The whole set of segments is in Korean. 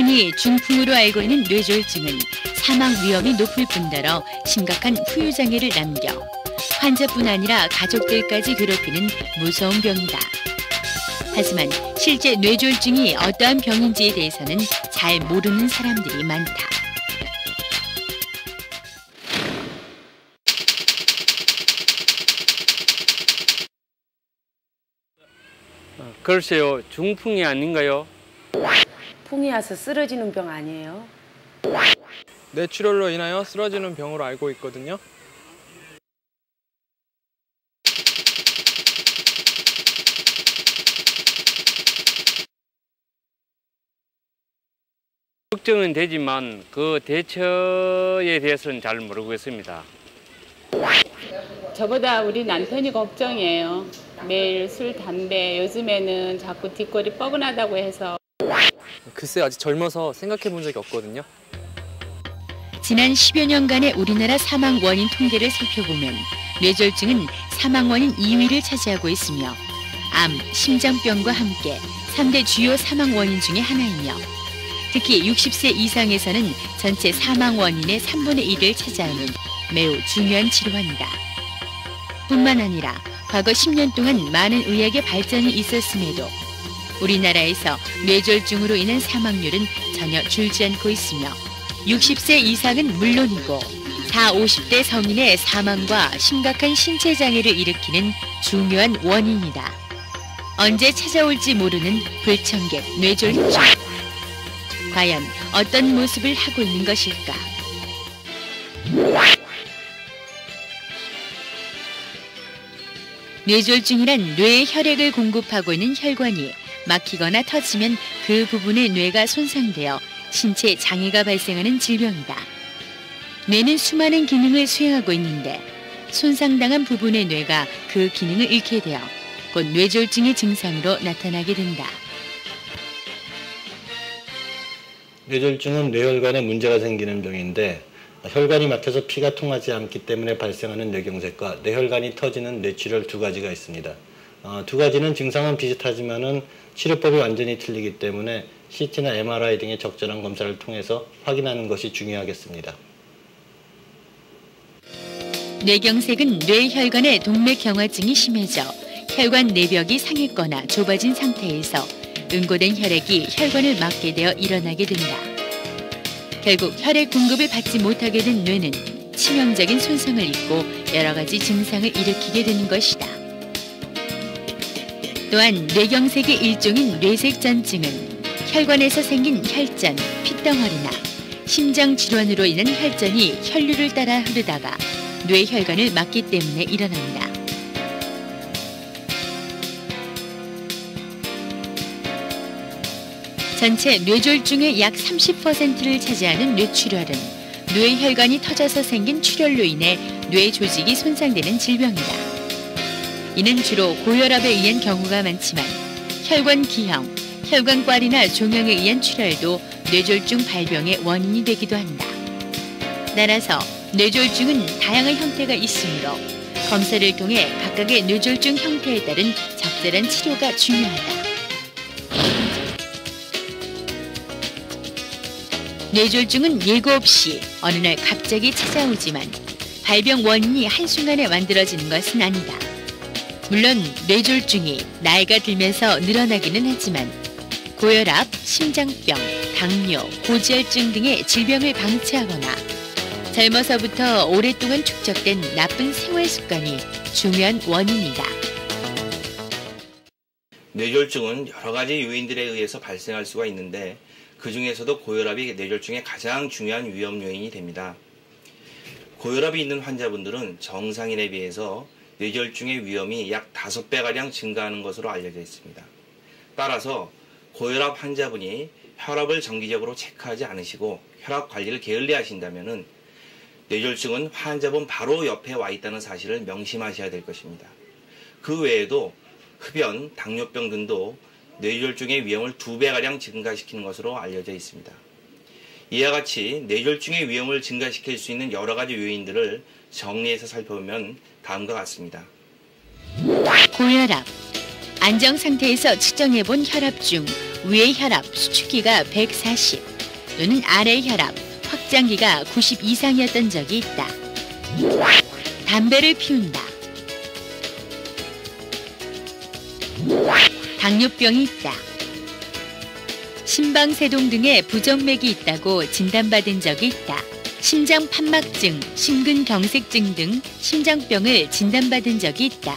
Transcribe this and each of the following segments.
흔히 중풍으로 알고 있는 뇌졸중은 사망 위험이 높을 뿐더러 심각한 후유장애를 남겨 환자뿐 아니라 가족들까지 괴롭히는 무서운 병이다. 하지만 실제 뇌졸중이 어떠한 병인지에 대해서는 잘 모르는 사람들이 많다. 글쎄요, 중풍이 아닌가요? 풍이 와서 쓰러지는 병 아니에요? 뇌출혈로 인하여 쓰러지는 병으로 알고 있거든요. 걱정은 되지만 그 대처에 대해서는 잘 모르고 있습니다. 저보다 우리 남편이 걱정이에요. 매일 술, 담배, 요즘에는 자꾸 뒷골이 뻐근하다고 해서. 글쎄 아직 젊어서 생각해 본 적이 없거든요. 지난 10여 년간의 우리나라 사망 원인 통계를 살펴보면 뇌졸중은 사망 원인 2위를 차지하고 있으며 암, 심장병과 함께 3대 주요 사망 원인 중에 하나이며 특히 60세 이상에서는 전체 사망 원인의 3분의 1을 차지하는 매우 중요한 질환이다. 뿐만 아니라 과거 10년 동안 많은 의학의 발전이 있었음에도 우리나라에서 뇌졸중으로 인한 사망률은 전혀 줄지 않고 있으며 60세 이상은 물론이고 40, 50대 성인의 사망과 심각한 신체 장애를 일으키는 중요한 원인이다. 언제 찾아올지 모르는 불청객 뇌졸중. 과연 어떤 모습을 하고 있는 것일까? 뇌졸중이란 뇌에 혈액을 공급하고 있는 혈관이 막히거나 터지면 그 부분의 뇌가 손상되어 신체 장애가 발생하는 질병이다. 뇌는 수많은 기능을 수행하고 있는데 손상당한 부분의 뇌가 그 기능을 잃게 되어 곧 뇌졸중의 증상으로 나타나게 된다. 뇌졸중은 뇌혈관에 문제가 생기는 병인데 혈관이 막혀서 피가 통하지 않기 때문에 발생하는 뇌경색과 뇌혈관이 터지는 뇌출혈 두 가지가 있습니다. 두 가지는 증상은 비슷하지만은 치료법이 완전히 틀리기 때문에 CT나 MRI 등의 적절한 검사를 통해서 확인하는 것이 중요하겠습니다. 뇌경색은 뇌혈관의 동맥경화증이 심해져 혈관 내벽이 상했거나 좁아진 상태에서 응고된 혈액이 혈관을 막게 되어 일어나게 된다. 결국 혈액 공급을 받지 못하게 된 뇌는 치명적인 손상을 입고 여러 가지 증상을 일으키게 되는 것이다. 또한 뇌경색의 일종인 뇌색전증은 혈관에서 생긴 혈전, 핏덩어리나 심장 질환으로 인한 혈전이 혈류를 따라 흐르다가 뇌혈관을 막기 때문에 일어난다. 전체 뇌졸중의 약 30%를 차지하는 뇌출혈은 뇌혈관이 터져서 생긴 출혈로 인해 뇌 조직이 손상되는 질병이다. 이는 주로 고혈압에 의한 경우가 많지만 혈관 기형, 혈관꽈리나 종양에 의한 출혈도 뇌졸중 발병의 원인이 되기도 한다. 따라서 뇌졸중은 다양한 형태가 있으므로 검사를 통해 각각의 뇌졸중 형태에 따른 적절한 치료가 중요하다. 뇌졸중은 예고 없이 어느 날 갑자기 찾아오지만 발병 원인이 한순간에 만들어지는 것은 아니다. 물론 뇌졸중이 나이가 들면서 늘어나기는 하지만 고혈압, 심장병, 당뇨, 고지혈증 등의 질병을 방치하거나 젊어서부터 오랫동안 축적된 나쁜 생활 습관이 중요한 원인이다. 뇌졸중은 여러 가지 요인들에 의해서 발생할 수가 있는데 그 중에서도 고혈압이 뇌졸중의 가장 중요한 위험 요인이 됩니다. 고혈압이 있는 환자분들은 정상인에 비해서 뇌졸중의 위험이 약 5배가량 증가하는 것으로 알려져 있습니다. 따라서 고혈압 환자분이 혈압을 정기적으로 체크하지 않으시고 혈압 관리를 게을리 하신다면 뇌졸중은 환자분 바로 옆에 와 있다는 사실을 명심하셔야 될 것입니다. 그 외에도 흡연, 당뇨병 등도 뇌졸중의 위험을 2배가량 증가시키는 것으로 알려져 있습니다. 이와 같이 뇌졸중의 위험을 증가시킬 수 있는 여러 가지 요인들을 정리해서 살펴보면 다음과 같습니다. 고혈압. 안정 상태에서 측정해본 혈압 중 위의 혈압 수축기가 140, 또는 아래 혈압, 확장기가 90 이상이었던 적이 있다. 담배를 피운다. 당뇨병이 있다. 심방세동 등의 부정맥이 있다고 진단받은 적이 있다. 심장판막증, 심근경색증 등 심장병을 진단받은 적이 있다.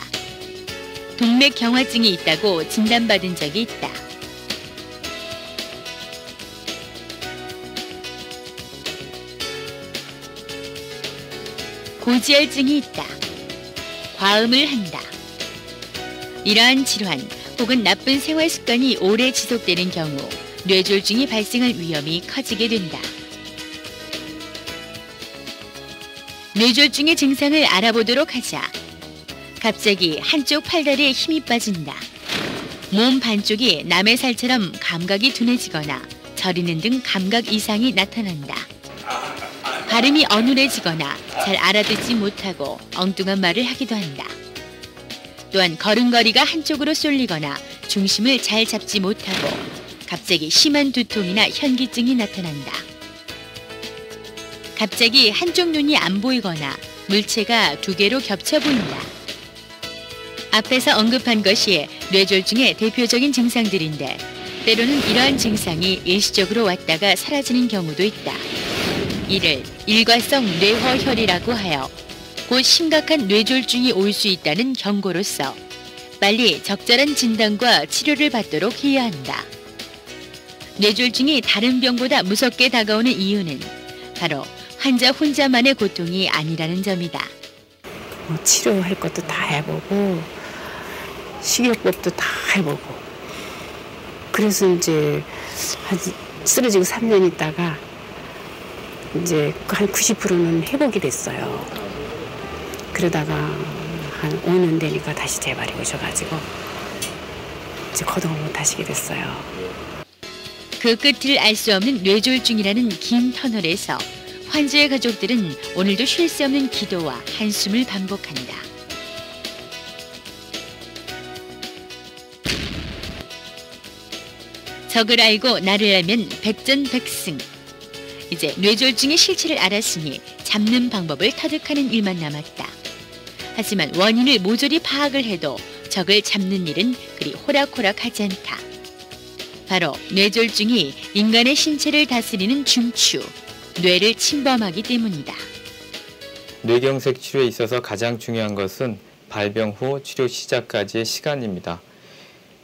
동맥경화증이 있다고 진단받은 적이 있다. 고지혈증이 있다. 과음을 한다. 이러한 질환 혹은 나쁜 생활 습관이 오래 지속되는 경우 뇌졸중이 발생할 위험이 커지게 된다. 뇌졸중의 증상을 알아보도록 하자. 갑자기 한쪽 팔다리에 힘이 빠진다. 몸 반쪽이 남의 살처럼 감각이 둔해지거나 저리는 등 감각 이상이 나타난다. 발음이 어눌해지거나 잘 알아듣지 못하고 엉뚱한 말을 하기도 한다. 또한 걸음걸이가 한쪽으로 쏠리거나 중심을 잘 잡지 못하고 갑자기 심한 두통이나 현기증이 나타난다. 갑자기 한쪽 눈이 안 보이거나 물체가 두 개로 겹쳐 보인다. 앞에서 언급한 것이 뇌졸중의 대표적인 증상들인데 때로는 이러한 증상이 일시적으로 왔다가 사라지는 경우도 있다. 이를 일과성 뇌허혈이라고 하여 곧 심각한 뇌졸중이 올 수 있다는 경고로서 빨리 적절한 진단과 치료를 받도록 해야 한다. 뇌졸중이 다른 병보다 무섭게 다가오는 이유는 바로 환자 혼자만의 고통이 아니라는 점이다. 치료할 것도 다 해보고 식이요법도 다 해보고 그래서 이제 한 쓰러지고 3년 있다가 이제 한 90%는 회복이 됐어요. 그러다가 한 5년 되니까 다시 재발이 오셔가지고 이제 거동을 못 하시게 됐어요. 그 끝을 알 수 없는 뇌졸중이라는 긴 터널에서 환자의 가족들은 오늘도 쉴 수 없는 기도와 한숨을 반복한다. 적을 알고 나를 알면 백전백승. 이제 뇌졸중의 실체를 알았으니 잡는 방법을 터득하는 일만 남았다. 하지만 원인을 모조리 파악을 해도 적을 잡는 일은 그리 호락호락하지 않다. 바로 뇌졸중이 인간의 신체를 다스리는 중추, 뇌를 침범하기 때문이다. 뇌경색 치료에 있어서 가장 중요한 것은 발병 후 치료 시작까지의 시간입니다.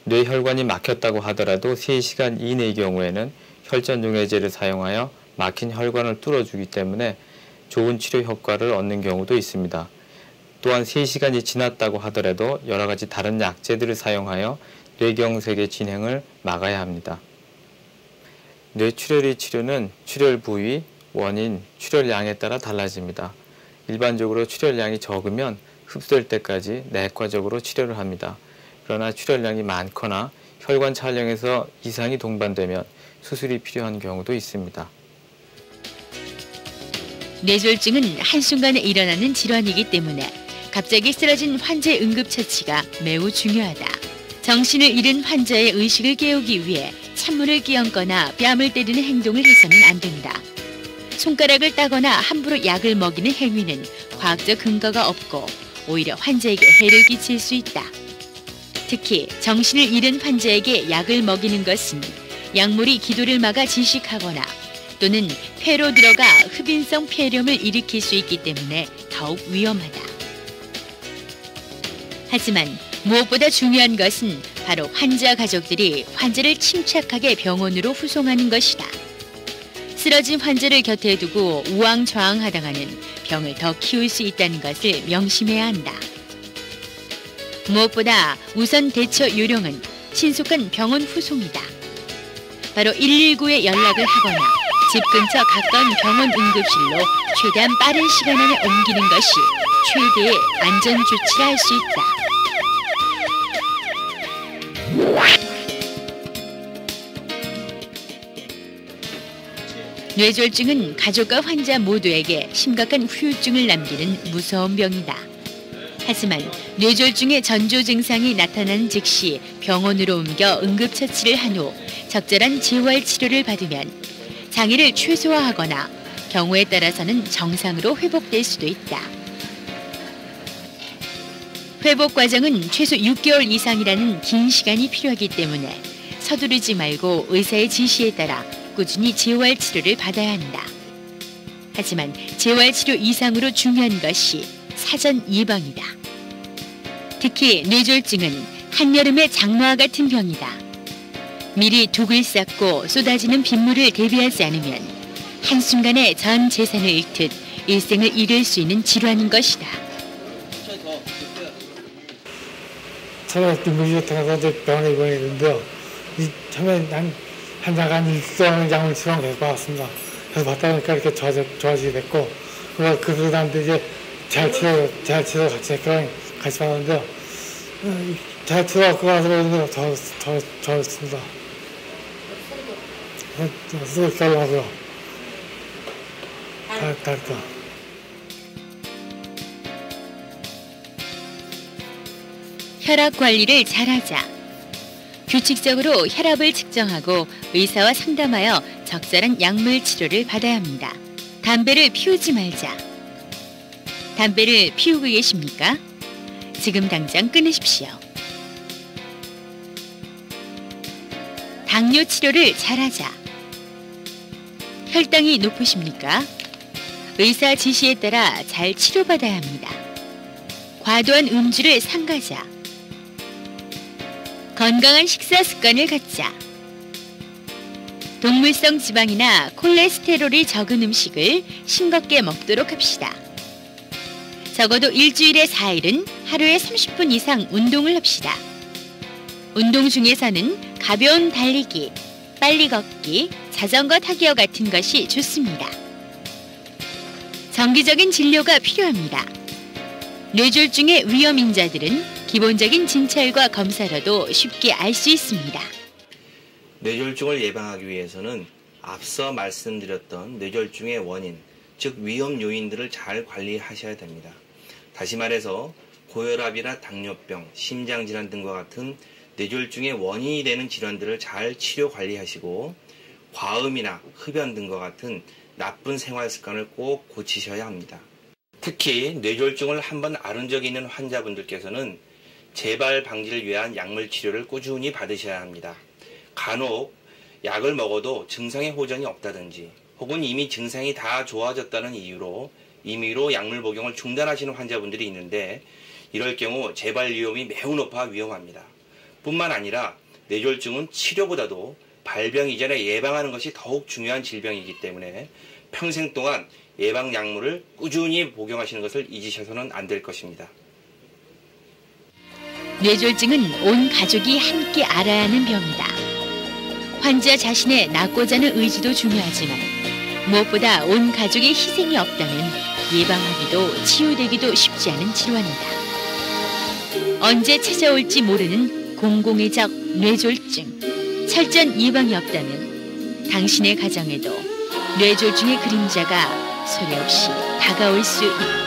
뇌혈관이 막혔다고 하더라도 3시간 이내의 경우에는 혈전용해제를 사용하여 막힌 혈관을 뚫어주기 때문에 좋은 치료 효과를 얻는 경우도 있습니다. 또한 3시간이 지났다고 하더라도 여러 가지 다른 약제들을 사용하여 뇌경색의 진행을 막아야 합니다. 뇌출혈의 치료는 출혈 부위, 원인, 출혈량에 따라 달라집니다. 일반적으로 출혈량이 적으면 흡수될 때까지 내과적으로 치료를 합니다. 그러나 출혈량이 많거나 혈관 촬영에서 이상이 동반되면 수술이 필요한 경우도 있습니다. 뇌졸중은 한순간에 일어나는 질환이기 때문에 갑자기 쓰러진 환자의 응급처치가 매우 중요하다. 정신을 잃은 환자의 의식을 깨우기 위해 찬물을 끼얹거나 뺨을 때리는 행동을 해서는 안 된다. 손가락을 따거나 함부로 약을 먹이는 행위는 과학적 근거가 없고 오히려 환자에게 해를 끼칠 수 있다. 특히 정신을 잃은 환자에게 약을 먹이는 것은 약물이 기도를 막아 질식하거나 또는 폐로 들어가 흡인성 폐렴을 일으킬 수 있기 때문에 더욱 위험하다. 하지만 무엇보다 중요한 것은 바로 환자 가족들이 환자를 침착하게 병원으로 후송하는 것이다. 쓰러진 환자를 곁에 두고 우왕좌왕하다가는 병을 더 키울 수 있다는 것을 명심해야 한다. 무엇보다 우선 대처 요령은 신속한 병원 후송이다. 바로 119에 연락을 하거나 집 근처 가까운 병원 응급실로 최대한 빠른 시간 안에 옮기는 것이 최대의 안전 조치라 할 수 있다. 뇌졸중은 가족과 환자 모두에게 심각한 후유증을 남기는 무서운 병이다. 하지만 뇌졸중의 전조 증상이 나타난 즉시 병원으로 옮겨 응급처치를 한 후 적절한 재활 치료를 받으면 장애를 최소화하거나 경우에 따라서는 정상으로 회복될 수도 있다. 회복 과정은 최소 6개월 이상이라는 긴 시간이 필요하기 때문에 서두르지 말고 의사의 지시에 따라 꾸준히 재활 치료를 받아야 한다. 하지만 재활 치료 이상으로 중요한 것이 사전 예방이다. 특히 뇌졸중은 한여름의 장마와 같은 병이다. 미리 독을 쌓고 쏟아지는 빗물을 대비하지 않으면 한순간에 전 재산을 잃듯 일생을 잃을 수 있는 질환인 것이다. 처음에 눈물이 나서 병원에 입원했는데요. 처음에 한 달간 일주일 약물 치료를 계속 받았습니다. 그래서 받다 보니까 이렇게 좋아지게 됐고, 그 다음에 이제 재활 치료 같이 받았는데요. 재활 치료가 그거 가서 더 좋았습니다. 쓰고 결하고요. 다. 혈압 관리를 잘하자. 규칙적으로 혈압을 측정하고 의사와 상담하여 적절한 약물 치료를 받아야 합니다. 담배를 피우지 말자. 담배를 피우고 계십니까? 지금 당장 끊으십시오. 당뇨 치료를 잘하자. 혈당이 높으십니까? 의사 지시에 따라 잘 치료받아야 합니다. 과도한 음주를 삼가자. 건강한 식사 습관을 갖자. 동물성 지방이나 콜레스테롤이 적은 음식을 싱겁게 먹도록 합시다. 적어도 일주일에 4일은 하루에 30분 이상 운동을 합시다. 운동 중에서는 가벼운 달리기, 빨리 걷기, 자전거 타기와 같은 것이 좋습니다. 정기적인 진료가 필요합니다. 뇌졸중의 위험 인자들은 기본적인 진찰과 검사로도 쉽게 알 수 있습니다. 뇌졸중을 예방하기 위해서는 앞서 말씀드렸던 뇌졸중의 원인, 즉 위험 요인들을 잘 관리하셔야 됩니다. 다시 말해서 고혈압이나 당뇨병, 심장질환 등과 같은 뇌졸중의 원인이 되는 질환들을 잘 치료 관리하시고 과음이나 흡연 등과 같은 나쁜 생활 습관을 꼭 고치셔야 합니다. 특히 뇌졸중을 한번 앓은 적이 있는 환자분들께서는 재발 방지를 위한 약물 치료를 꾸준히 받으셔야 합니다. 간혹 약을 먹어도 증상의 호전이 없다든지 혹은 이미 증상이 다 좋아졌다는 이유로 임의로 약물 복용을 중단하시는 환자분들이 있는데 이럴 경우 재발 위험이 매우 높아 위험합니다. 뿐만 아니라 뇌졸중은 치료보다도 발병 이전에 예방하는 것이 더욱 중요한 질병이기 때문에 평생 동안 예방 약물을 꾸준히 복용하시는 것을 잊으셔서는 안 될 것입니다. 뇌졸중은 온 가족이 함께 알아야 하는 병이다. 환자 자신의 낫고자 하는 의지도 중요하지만 무엇보다 온 가족의 희생이 없다면 예방하기도 치유되기도 쉽지 않은 질환이다. 언제 찾아올지 모르는 공공의적 뇌졸중. 철저한 예방이 없다면 당신의 가정에도 뇌졸중의 그림자가 소리 없이 다가올 수 있다.